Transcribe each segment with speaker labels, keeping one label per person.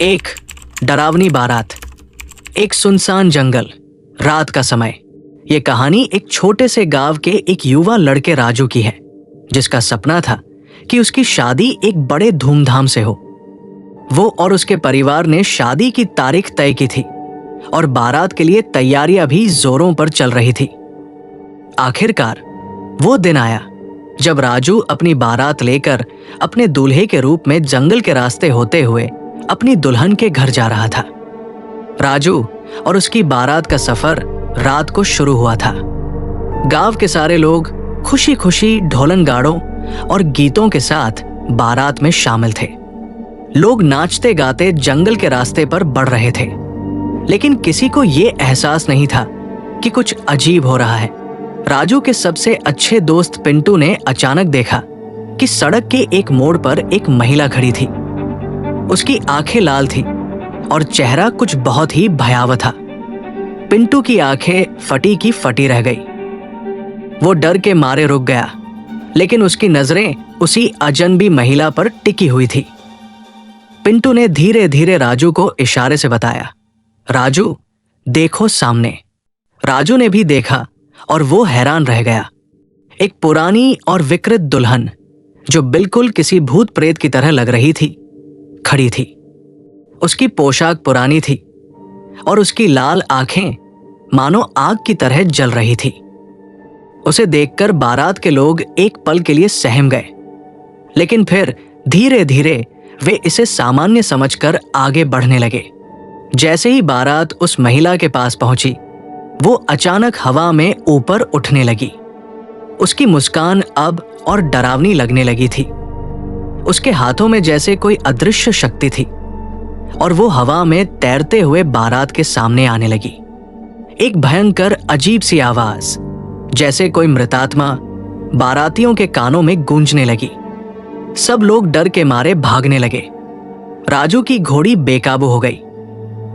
Speaker 1: एक डरावनी बारात। एक सुनसान जंगल, रात का समय। ये कहानी एक छोटे से गांव के एक युवा लड़के राजू की है, जिसका सपना था कि उसकी शादी एक बड़े धूमधाम से हो। वो और उसके परिवार ने शादी की तारीख तय की थी और बारात के लिए तैयारियां भी जोरों पर चल रही थी। आखिरकार वो दिन आया जब राजू अपनी बारात लेकर अपने दूल्हे के रूप में जंगल के रास्ते होते हुए अपनी दुल्हन के घर जा रहा था। राजू और उसकी बारात का सफर रात को शुरू हुआ था। गांव के सारे लोग खुशी खुशी ढोलन गाड़ों और गीतों के साथ बारात में शामिल थे। लोग नाचते गाते जंगल के रास्ते पर बढ़ रहे थे, लेकिन किसी को ये एहसास नहीं था कि कुछ अजीब हो रहा है। राजू के सबसे अच्छे दोस्त पिंटू ने अचानक देखा कि सड़क के एक मोड़ पर एक महिला खड़ी थी। उसकी आंखें लाल थी और चेहरा कुछ बहुत ही भयावह था। पिंटू की आंखें फटी की फटी रह गई। वो डर के मारे रुक गया, लेकिन उसकी नजरें उसी अजनबी महिला पर टिकी हुई थी। पिंटू ने धीरे धीरे राजू को इशारे से बताया, राजू देखो सामने। राजू ने भी देखा और वो हैरान रह गया। एक पुरानी और विकृत दुल्हन, जो बिल्कुल किसी भूत प्रेत की तरह लग रही थी, खड़ी थी। उसकी पोशाक पुरानी थी और उसकी लाल आंखें मानो आग की तरह जल रही थी। उसे देखकर बारात के लोग एक पल के लिए सहम गए, लेकिन फिर धीरे धीरे वे इसे सामान्य समझकर आगे बढ़ने लगे। जैसे ही बारात उस महिला के पास पहुंची, वो अचानक हवा में ऊपर उठने लगी। उसकी मुस्कान अब और डरावनी लगने लगी थी। उसके हाथों में जैसे कोई अदृश्य शक्ति थी और वो हवा में तैरते हुए बारात के सामने आने लगी। एक भयंकर अजीब सी आवाज, जैसे कोई मृतात्मा, बारातियों के कानों में गूंजने लगी। सब लोग डर के मारे भागने लगे। राजू की घोड़ी बेकाबू हो गई।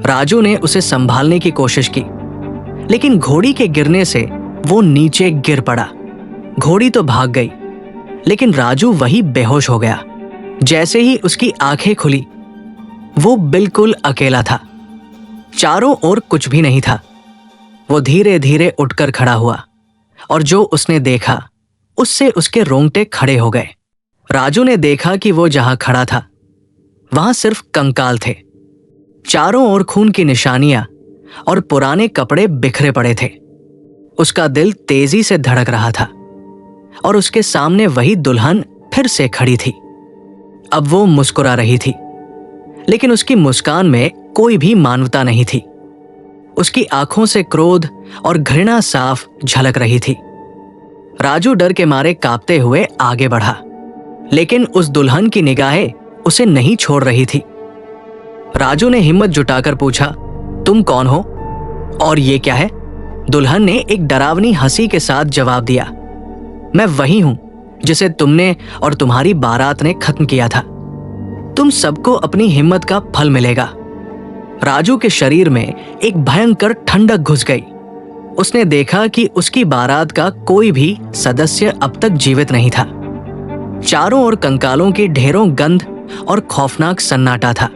Speaker 1: राजू ने उसे संभालने की कोशिश की, लेकिन घोड़ी के गिरने से वो नीचे गिर पड़ा। घोड़ी तो भाग गई, लेकिन राजू वही बेहोश हो गया। जैसे ही उसकी आंखें खुली, वो बिल्कुल अकेला था। चारों ओर कुछ भी नहीं था। वो धीरे धीरे उठकर खड़ा हुआ और जो उसने देखा उससे उसके रोंगटे खड़े हो गए। राजू ने देखा कि वो जहां खड़ा था वहां सिर्फ कंकाल थे। चारों ओर खून की निशानियां और पुराने कपड़े बिखरे पड़े थे। उसका दिल तेजी से धड़क रहा था और उसके सामने वही दुल्हन फिर से खड़ी थी। अब वो मुस्कुरा रही थी, लेकिन उसकी मुस्कान में कोई भी मानवता नहीं थी। उसकी आंखों से क्रोध और घृणा साफ झलक रही थी। राजू डर के मारे कांपते हुए आगे बढ़ा, लेकिन उस दुल्हन की निगाहें उसे नहीं छोड़ रही थी। राजू ने हिम्मत जुटाकर पूछा, तुम कौन हो और ये क्या है? दुल्हन ने एक डरावनी हंसी के साथ जवाब दिया, मैं वही हूं जिसे तुमने और तुम्हारी बारात ने खत्म किया था। तुम सबको अपनी हिम्मत का फल मिलेगा। राजू के शरीर में एक भयंकर ठंडक घुस गई। उसने देखा कि उसकी बारात का कोई भी सदस्य अब तक जीवित नहीं था। चारों ओर कंकालों की ढेरों गंध और खौफनाक सन्नाटा था।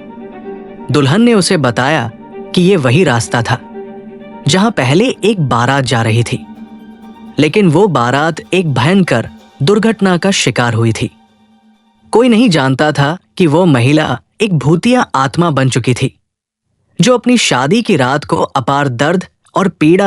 Speaker 1: दुल्हन ने उसे बताया कि यह वही रास्ता था जहां पहले एक बारात जा रही थी, लेकिन वो बारात एक भयंकर दुर्घटना का शिकार हुई थी। कोई नहीं जानता था कि वो महिला एक भूतिया आत्मा बन चुकी थी, जो अपनी शादी की रात को अपार दर्द और पीड़ा